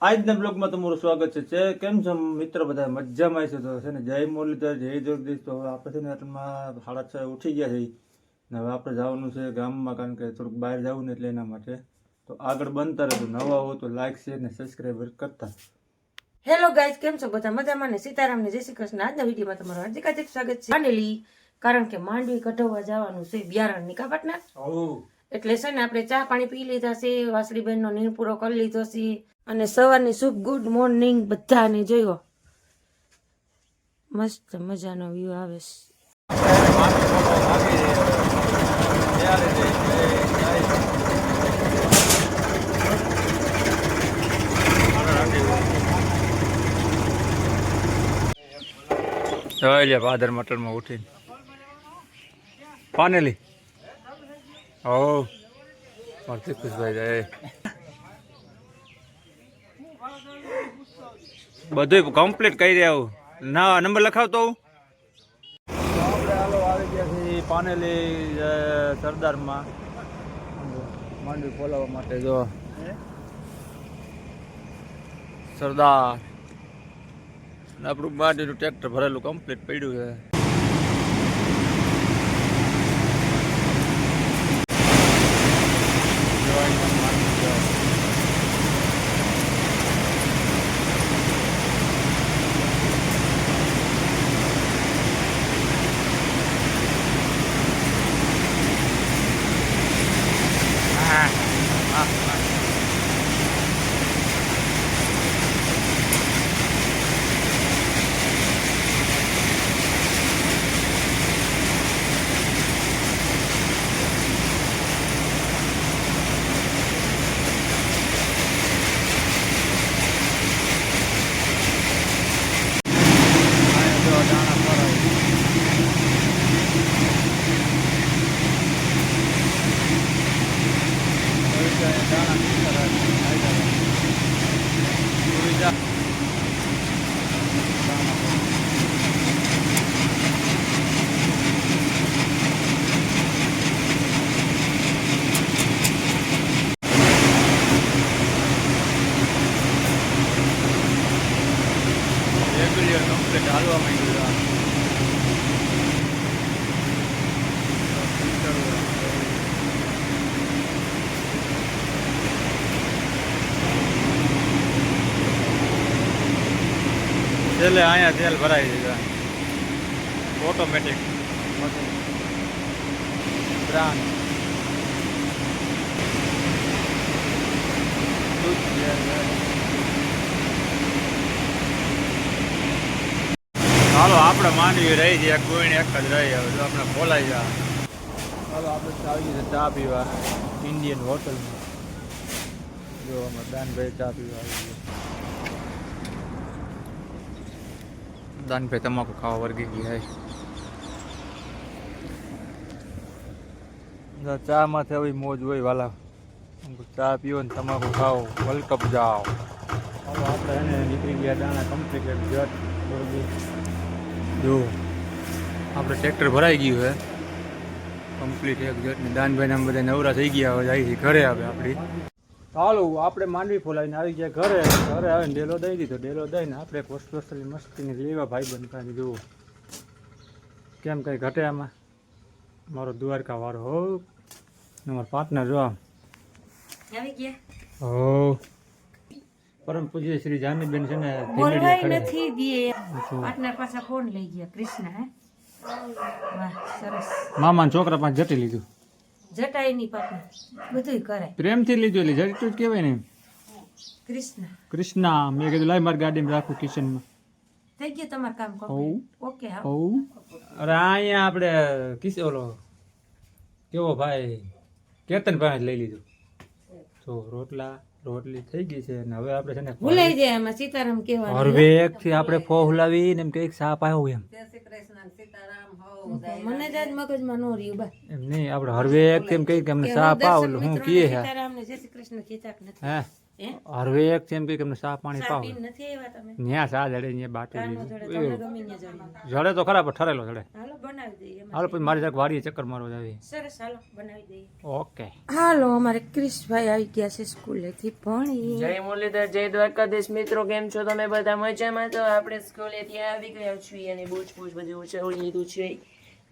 આજના બ્લોગમાં તમારું સ્વાગત છે કેમ છો મિત્ર? બધા મજામાં છે તો છે ને જય મુરલીધર જય જગદીશ. તો આપણે છે ને આટલામાં 6:30 ઉઠી ગયા છે ને હવે આપણે જવાનું છે ગામમાં, કારણ કે થોડુંક બહાર જવું ને એટલે એના માટે. તો આગળ બનતા રહેજો, નવા હો તો લાઈક શેર ને સબસ્ક્રાઈબર કરતા. હેલો ગાઈઝ, કેમ છો બધા મજામાં? ને સીતારામ ને જય શ્રી કૃષ્ણ. આજના વિડીયોમાં તમારું હાર્દિક સ્વાગત છે. માંડેલી, કારણ કે માંડવી કઢાવવા જવાનું છે બિયારણ ની કાપટના. એટલે છે ને આપણે ચા પાણી પી લીધા છે, વાસળીબેન નો નીણ પૂરો કરી લીધો છે અને સવારની શુભ ગુડ મોર્નિંગ બધાને. જોયો મસ્ત મજાનો વ્યૂ આવે છે. ભાદર મટરમાં ઉઠીને પાનેલી ખુશભાઈ જાય બધું કમ્પ્લીટ કરી રહ્યા ના નંબર લખાવતો આપણે હાલો આવી ગયા છીએ પાનેલી સરદારમાં માંડવી બોલાવવા માટે. જો સરદાર આપણું માંડવીનું ટ્રેક્ટર ભરેલું કમ્પ્લીટ પડ્યું છે. હાલવા માંડ્યું છેલ્લે અહીંયા તેલ ભરાઈ દીધા ઓટોમેટિક બ્રાન્ડ. હાલો આપણે માંડવી રહી છે કોઈને એક જ રહી. હવે જો આપણે બોલાઈ જા. હાલો આપણે આવી છે ચા પીવા ઇન્ડિયન હોટલમાં. જો અમારે દાનભાઈ ચા પીવા આવી ગયા. દાનભાઈ તમાકુ ખાવા વર્ગી ગયા. ચા માંથી આવી મોજ હોય વાલા. ચા પીવો ને તમાકુ ખાઓ, વર્લ્ડ કપ જાઓ. હાલો આપણે એને નીકળી ગયા દાણા કમ્પ્લીટ જટ જો આપણે ટ્રેક્ટર ભરાઈ ગયું છે કમ્પ્લીટ એક જટ ને. દાનભાઈ આમ બધા નવરા થઈ ગયા હવે જાય છે ઘરે. આવે આપણી ચાલો આપણે માંડવી ફોલાવીને આવી ગયા ઘરે. ઘરે આવીને ડેલો દઈ દીધો. ડેલો દઈને આપણે પોસ્ટલી મસ્તીને લેવા ભાઈ બનતા જુઓ કેમ કંઈ ઘટે આમાં. મારો દ્વારકા વાળો હો મારો પાર્ટનર જો આવી ગયા હો પરમ પૂજ્ય શ્રી જાનીબેન છે ને બોલવાય નથી દે પાર્ટનર પાછા ફોન લઈ ગયા કૃષ્ણ. હે વાહ સરસ. મામાના છોકરા પાસે જટી લીધું. જટાઈ ની પાર્ટનર બધુંય કરે પ્રેમથી લીધું એટલે જટી જ કહેવાય ને. કૃષ્ણ કૃષ્ણા મેં કીધું લાઈ મારી ગાડીમાં રાખું કિચનમાં. થઈ ગયું તમારું કામ કમ્પ્લીટ. ઓકે હા. અરે અહીંયા આપણે ઓલો કેવો ભાઈ કેતન પાસે લઈ લીધું. તો રોટલી થઈ ગઈ છે ને હવે આપણે છે ને ભૂલાઈ જાય એમાં સીતારામ કહેવાનું. હરવેક થી આપણે ફોહલાવી ને એમ કઈક સાપ આવ્યો એમ. મને જ આજ મગજમાં નો રહ્યું બા. એમ નહીં આપણે હરવેક થી એમ કઈક અમને સાપ આવેલું હું કીએ હે સીતારામ ને જય શ્રી કૃષ્ણ કીધા નથી. હે હરવે એક છે એમ કે તમને ચા પાણી ચા પાવ પીને નથી આવ્યા તમે ન્યા ચા જડે ન્યા બાટી કાનો જોડે તમને ગમી ને જડી જડે તો ખરા પણ ઠરેલો જડે હાલો બનાવી દઈએ એમાં હાલો પછી મારી જાક વાડીએ ચક્કર મારવા જાવી સરસ હાલો બનાવી દઈએ ઓકે હાલો અમારે ક્રિશભાઈ આવી ગયા છે સ્કૂલેથી ભણી જય મુરલીધર જય દ્વારકાધીશ મિત્રો કેમ છો તમે બધા મજામાં તો આપણે સ્કૂલે ત્યાં આવી ગયા છીએ અને બૂચ બધું ઉછાળી લીધું છે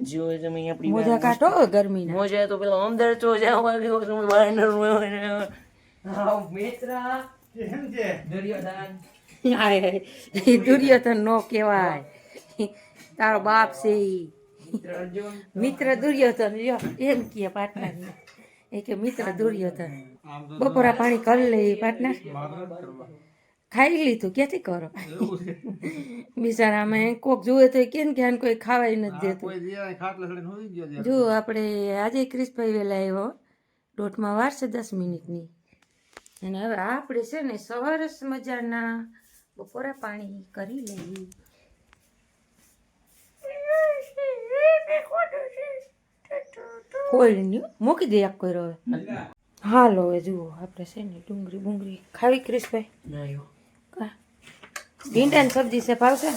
જો તમે આપણી મોજા કાઢો ગરમી મોજા તો પેલા અંદર તો જવા ગયો તમે બાયનર હા મિત્ર કેમ છે દરિયાદાન દુર્યોધન નો કહેવાય તારો બાપ છે ઈ. મિત્ર દુર્યોધન લ્યો એમ કે પાર્ટનર એ કે મિત્ર દુર્યોધન બપોરા પાણી કરી લે પાર્ટનર ખાઈ લીધું ક્યાંથી કરો બિચારા અમે કોક જુએ તો કેમ કે આને કોઈ ખાવાય નથી દેતું જો આપણે આજે ક્રિશભાઈ વહેલા આવ્યો દોઢમાં વાર છે 10 મિનિટની અને હવે આપણે છે ને સરસ મજાના બપોરા પાણી કરી લઈએ ફોઈની મૂકી દે એક કોઈ હવે હાલો હવે જુઓ આપણે છે ને ડુંગળી બુંગળી ખાવી ક્રિશભાઈ કા ભીંડાની સબ્જી છે ભાવશે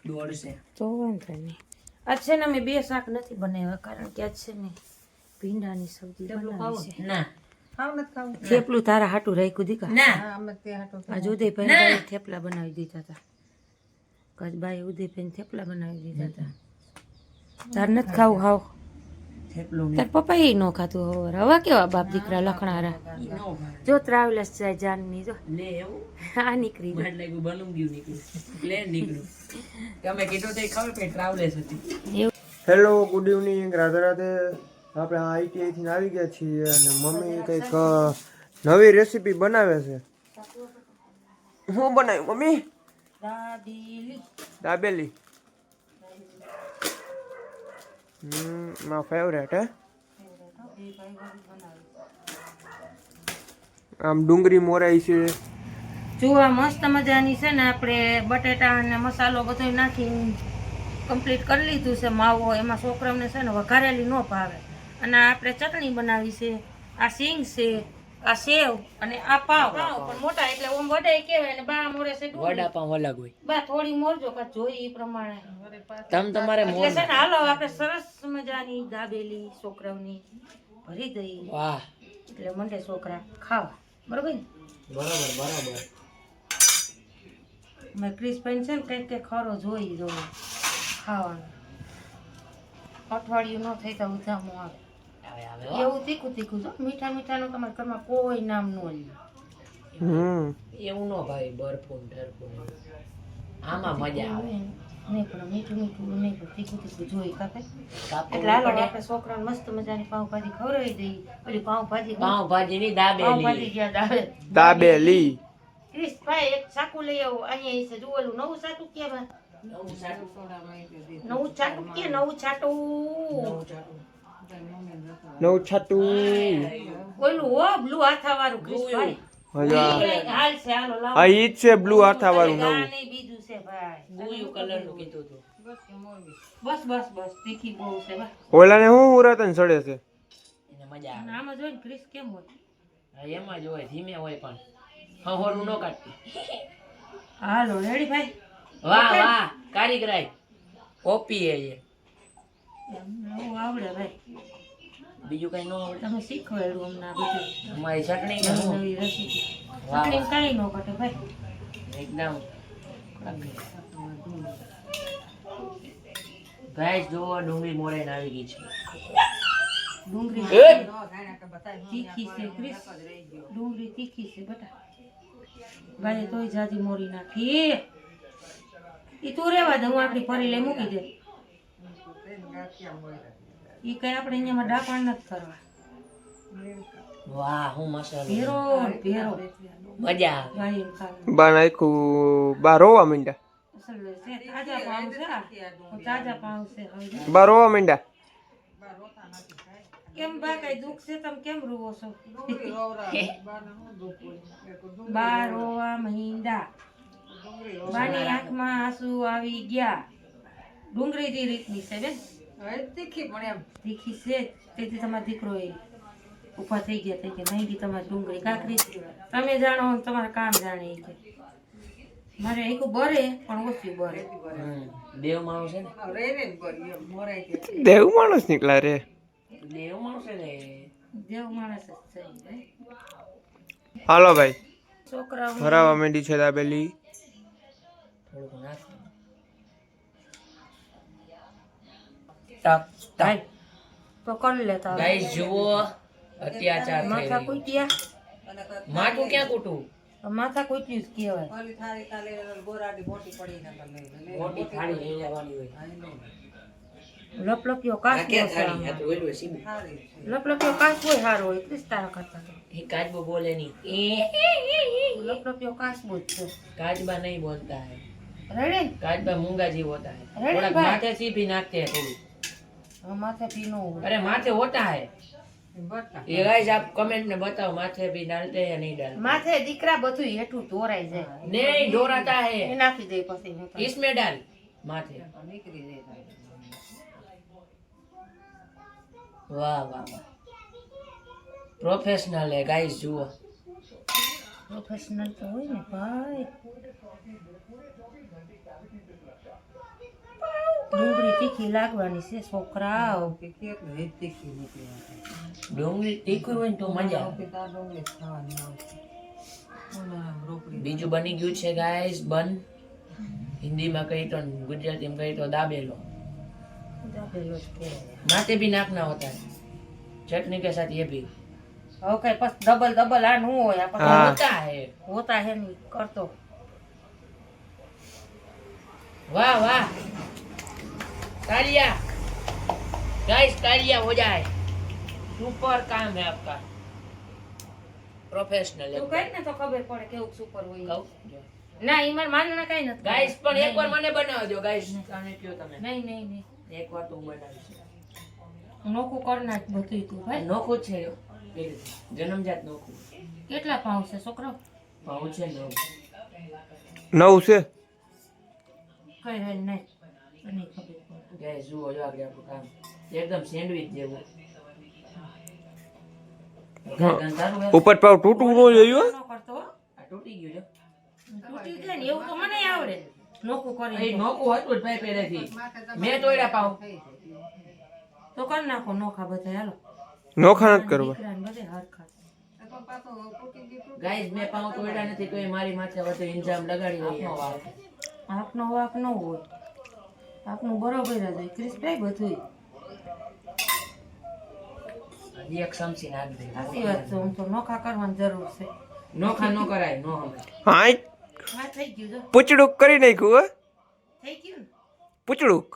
દોડ છે તો વાંધો નહીં આજ છે ને અમે 2 શાક નથી બનાવ્યા કારણ કે આજ છે ને ભીંડાની સબ્જી બનાવી છે ના થેપલું તારા હાટું રાખ્યું દીકા ના આજ ઉદયભાઈ થેપલા બનાવી દીધા હતા કચબાઈ ઉદયભાઈ થેપલા બનાવી દીધા હતા તાર નથી ખાવું હાવ થેપલું તાર પપ્પા એ ન ખાતું હવે કેવા બાપ દીકરા લખણારા જો ટ્રાવેલર્સ જાય જાનની જો લે એવું આ નીકળી ગયું. એટલે કે બલૂન ગયું નીકળ્યું પ્લેન નીકળ્યું તમે કીધું તે ખબર કે ટ્રાવેલર્સ હતી એવું hello good evening Radhe Radhe આપણે આઈટીઆઈ થી આવી ગયા છીએ અને મમ્મી કંઈક નવી રેસીપી બનાવે છે શું બનાવ્યું મમ્મી દાબેલી દાબેલી મારો ફેવરેટ હે આમ ડુંગળી મોરાઈ છે જો આ મસ્ત મજાની છે ને આપણે બટેટા અને મસાલો બધો નાખીને કમ્પ્લીટ કરી લીધું છે માવો એમાં છોકરાઓને છે ને વઘારેલી ન ભાવે અને આપણે ચટણી બનાવી છે આ સિંગ છે આ સેવ અને આ પાવ પણ મોટા એટલે ઓમ વડાઈ કહેવાય ને બા મોરે છે ડુંગળી. વડાપાવ અલગ હોય બા થોડી મોરજો કે જોઈ એ પ્રમાણે તમારે એટલે છે ને હાલો આપણે સરસ મજાની દાબેલી છોકરાઓની ભરી દઈએ વાહ એટલે મંડે છોકરા ખાવા બરોબર ને બરાબર મેં ક્રિશભાઈ છે ને કંઈક કંઈક ખરો જોઈ દઉં ખાવાનું અઠવાડિયું ન થઈ તો ઉધામું આવે એવું તીખું તીખું છો મીઠા મીઠાનું તમારા ઘરમાં કોઈ નામ ન લે એવું ન ભાઈ બરફૂન ઠરફૂન આમાં મજા આવે નહીં પણ મીઠું મીઠું નહીં પણ તીખું તીખું જોઈ કાપે કાપવું એટલે હાલો પડે. આપણે છોકરાને મસ્ત મજાની પાવભાજી ખવડાવી દઈએ ઓલી પાવભાજી પાવભાજી ની પાવભાજી દાબેલી જ્યાં આવે દાબેલી ક્રિશભાઈ એક ચાકુ લઈ આવો અહીંયા છે જો ઓલું નવું ચાકુ કેવા નવું ચાકુ કે નવું છાટું નવું છાટું ઓલું હો બ્લુ હાથા વાળું ક્રિશભાઈ હાલ છે હાલો લાવો આ ઈ જ છે બ્લુ હાથા વાળું આ નવું નહીં બીજું છે ભાઈ બ્લુ કલર નું કીધું હતું બસ બસ બસ તીખી બહુ છે ભાઈ ઓલાને હું ઉરાતન સડે છે એને મજા આવે આમાં જોઈને ક્રિશ કેમ હોય હા, એમાં જ હોય ધીમે હોય પણ હહોરું ન કાઢતી હાલો રેડી ભાઈ વાહ વાહ કારીગરાઈ કોપી હે એ નવું આવડે ભાઈ બીજું કઈ ન આવડે તમે શીખવાડ્યું હમણાં બધું અમારી ચટણી નવી કેવું? નવી રેસીપી વાહ. ચટણી કાંઈ ન ઘટે ભાઈ એકદમ ગાઈસ જુઓ ડુંગળી મોરેને આવી ગઈ છે ડુંગળી તીખી છે ક્રિશ ડુંગળી તીખી છે બેટા ભાઈ તોય જાજી મોરી નાખી ઈ તું રેવા દે હું આપણી ફરી લઈ મૂકી દે ઈ કઈ આપણે અહીંયામાં ડાપણ નથી કરવા વાહ હું મસાલો ભેરો ભેરો મજા આવે ભાઈ ખાવાનું બા નાખ્યું બા રોવા માંડ્યા અસલ છે તાજા પાઉં છે આ. તાજા પાઉં છે હવે બા રોવા માંડ્યા કેમ બા કઈ દુઃખ છે તમે કેમ રૂવો છો બા રોવા મહિંદા બાની આંખમાં આંસુ આવી ગયા ડુંગળી જે રીતની છે બેન તીખી છે તેથી તમારો દીકરો એ ઊભા થઈ ગયા થઈ કે નહીં દી તમારી ડુંગળી કાકરી તમે જાણો ને તમારા કામ જાણે ઈ કે મારે આખું બરે પણ ઓછું બરે દેવ માણસ છે ને દેવ માણસ નીકળ્યા રે. દેવ માણસ છે ને દેવ માણસ જ છે ઈ ભાઈ. હાલો ભાઈ, છોકરાઓ ભરાવા માંડી છે દાબેલી. થોડુંક નાખ ટક ભાઈ તો કરી લેતા હવે. ગાઈસ જુઓ અત્યાચાર થઈ માથા રહ્યો. કૂટ્યા માટું ક્યાં કૂટું માથા કૂટ્યું જ કહેવાય મોટી થાળી લઈ લેવાની હોય લપલપ્યો આ કાચબો ક્યાં છે થાળી આ આમાં. તો ઓલું સીબું લપલપ્યો કાચબો હારો હોય એટલી જ તારા કરતા તો. એ કાચબો બોલે નહીં લપલપ્યો કાચબો જ છે काजबा नहीं बोलता है રેડી ને? काजबा मूंगा जी होता है अरे थोड़ा भाई। माथे से भी नाचते हैं थोड़ी હવે માથે પીનો હોય अरे माथे होता है ये गाइस आप कमेंट में बताओ माथे भी डालते हैं या नहीं डालते માથે દીકરા બધું હેઠું ધોરાઈ જાય नहीं डोराता એ है નાખી દે પછી હું તો. इसमें डाल माथे वाह वाह वाह प्रोफेशनल है गाइस जुओ પ્રોફેશનલ તો હોય ને ભાઈ ડુંગળી તીખી લાગવાની છે છોકરાઓ ડુંગળી તીખી હોય ને તો મજા આવે બીજું બની ગયું છે ગાઈસ બન હિન્દીમાં કહી તો ગુજરાતીમાં કહી તો દાબેલો દાબેલો જ કહેવાય. माथे भी नापना होता है चटनी के साथ ये भी હવે કઈ પછી ડબલ ડબલ આ નું હોય આ પછી હા. होता है હોતા હે નહીં કરતો वाह वाह तालियां गाइस तालियां हो जाए सुपर काम है आपका प्रोफेशनल તું કઈ ને તો ખબર પડે કેવું સુપર હોય कहू ના ઈ માર માનના કઈ નથી गाइस પણ એકવાર મને બનાવી દો ગાइस આને કયો તમે નહીં નહીં નહીં એકવાર તો હું બનાવીશ નોખું કર નાખ બધું તું ભાઈ નોખું છે જન્મજાત નોખું કેટલા પાઉં છે છોકરો ભાવ છે નો 9 છે. કઈ રહે નહીં તને ખબર પડે ગાइस જુઓ જો આગળ આપણું કામ એકદમ સેન્ડવિચ જેવું ગંધારું હે. ઉપર પાવ તૂટવું ન જોઈએ હો. ન કરતો હો. આ તૂટી ગયું જો તૂટી જાય ને એવું તો મને આવડે નોખું એ કરી નોખું હતું જ ભાઈ પહેલેથી મેં તોડ્યા પાઉં તો કરી નાખો નોખા બધા હાલો નોખા નથી કરવા. દીકરાને બધે હરખા ગાઈસ મેં પાઉં તોડ્યા નથી તો એ મારી માથે વધુ ઇન્જામ લગાડી આપનો વાક આપનો વાક ન હોય આપનું બરોબર જ હોય ક્રિસ્પાઈ બધું હજી એક સમસી નાખ દે સાચી વાત છે હું તો નોખા કરવાની જરૂર છે નોખા નો કરાય નો હમે હાય હા થઈ ગયું જો પૂચડુક કરી નાખ્યું હો. થઈ ગયું ને પૂચડુક.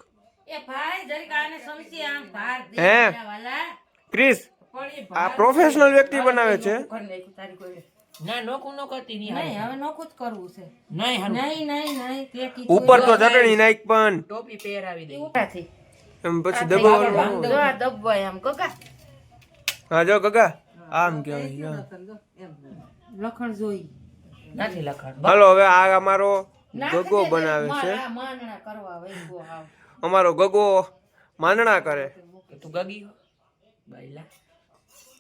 એ ભાઈ જરીક આને સમસી આમ ભાર દે હે? મારા વાલા ક્રિસ પણ એ આ પ્રોફેશનલ વ્યક્તિ બનાવે છે. કરી નાખ્યું તારી કોઈ ના નોખું નો કરતી ની નહીં હવે નોખું જ કરવું છે નહીં હારું. નહીં નહીં નહીં તે કીધું ઉપર તો ચટણી નાખ પણ ટોપી પહેરાવી દે ઉઠાથી એમ પછી દબાવવાનું. જો આ દબાય આમ ગગા હા જો ગગા આમ કહેવાય. લખણ જોઈ નથી લખાણ હાલો હવે આ અમારો ગગો બનાવે છે. મારા માનણા કરવા વૈગો હાવ અમારો ગગો માંડણા કરે. તું ગગી હો બાઈલા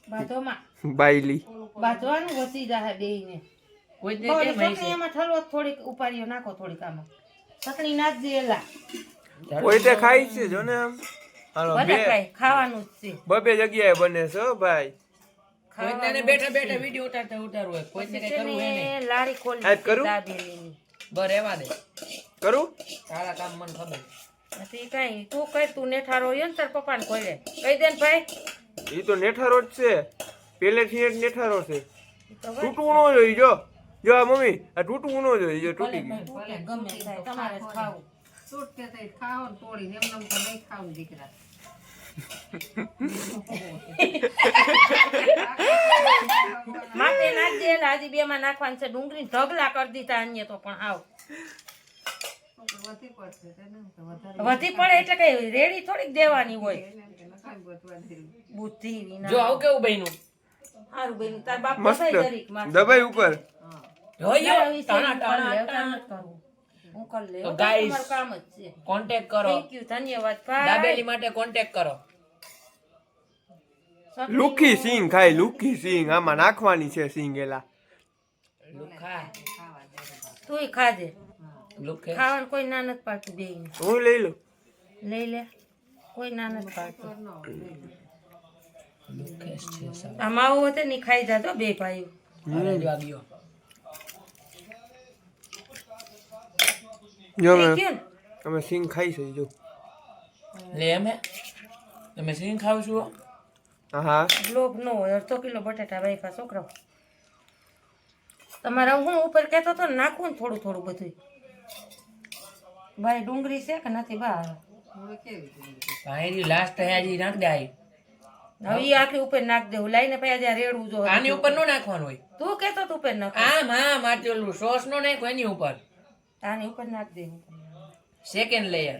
બાધોમાં બાયલી. બાધવાનું વસી જાય બેયને કોઈ દે થોડી કેમ હઈ ચટણી એમાં થલવો થોડીક ઉપાડીઓ નાખો થોડીક આમાં ચટણી નાખજે એલા કોઈ તે ખાય છે જો ને આમ. હાલો બધા બે ખાય ખાવાનું જ છે બબે જગ્યાએ બને છે હો ભાઈ. કોઈને બેઠા બેઠા વિડિયો ઉતારતા ઉતારવું હોય કોઈને કઈ કરવું હે નહીં ને લારી ખોલી આજ કરું? દાબેલીની બર રહેવા દે કરું તારા કામ મને ખબર નથી કાંઈ તું કઈ તું નેઠારો હોય ને તાર પપ્પાને કોઈડે કહી દે ને ભાઈ એ તો નેઠારો જ છે પહેલેથી જ નેઠારો છે. ઈ તો વાત તૂટવું ન જોઈએ જો જો આ મમ્મી આ તૂટવું ન જોઈએ જો તૂટી ગયું. તૂટે ગમે થાય તમારે જ ખાવું માથે નાખ દે એટલે હજી બે માં નાખવાનું છે ડુંગળી ઢગલા કરી દીધા અન્ય તો પણ આવ વધી પડે એટલે કઈ રેડી થોડીક દેવાની હોય બુદ્ધિ વિના જો આવું કેવું બન્યું સારું બેન તાર બાપ મસ્ત દબાઈ જરીક માથે. દબાઈ ઉપર. જોયો આવી છે, ટાણા હું ટાણા કરી લેવ, ટાણા. કામ જ કરવું. હું કરી લેવ. તો guys, તમારું કામ જ છે કોન્ટેક્ટ કરો થેન્ક યુ ધન્યવાદ ભાઈ દાબેલી માટે કોન્ટેક્ટ કરો લુખી સિંગ ખાય લુખી સિંગ આમાં નાખવાની છે સિંગ એલા લુખા તુંય ખાજે લુખે ખાવાનું કોઈ ના નથી પાડતું બેયને હું લઈ લઉં લઈ લે કોઈ ના નથી પાડતું લુખેશ છે સાહેબ. આ માવો હતો ને ઈ ખાઈ જાજો બે ભાઈઓ અરે જો આ ગયો. જો થઈ અમે ગયું ને? અમે સિંગ ખાઈ છે જો લે અમે તમે સિંગ ખાવ છો હા લોભ ન હોય 1/2 કિલો બટાટા વાયફા છોકરાઓ તમારે હું ઉપર કહેતો તો ને નાખવું ને થોડું થોડું બધું ભાઈ ડુંગળી છે કે નથી બા પાણી લાસ્ટ હજી નાખ દે આઈ. હવે ઈ આખી ઉપર નાખ દેવું લાઈને પછી ત્યાં રેડવું જો આની ઉપર નો નાખવાનું હોય તું કહેતો તું ઉપર નાખ આમ આમ આટલું ઓલું સોસ નો નાખો એની ઉપર આની ઉપર નાખ દે સેકન્ડ લેયર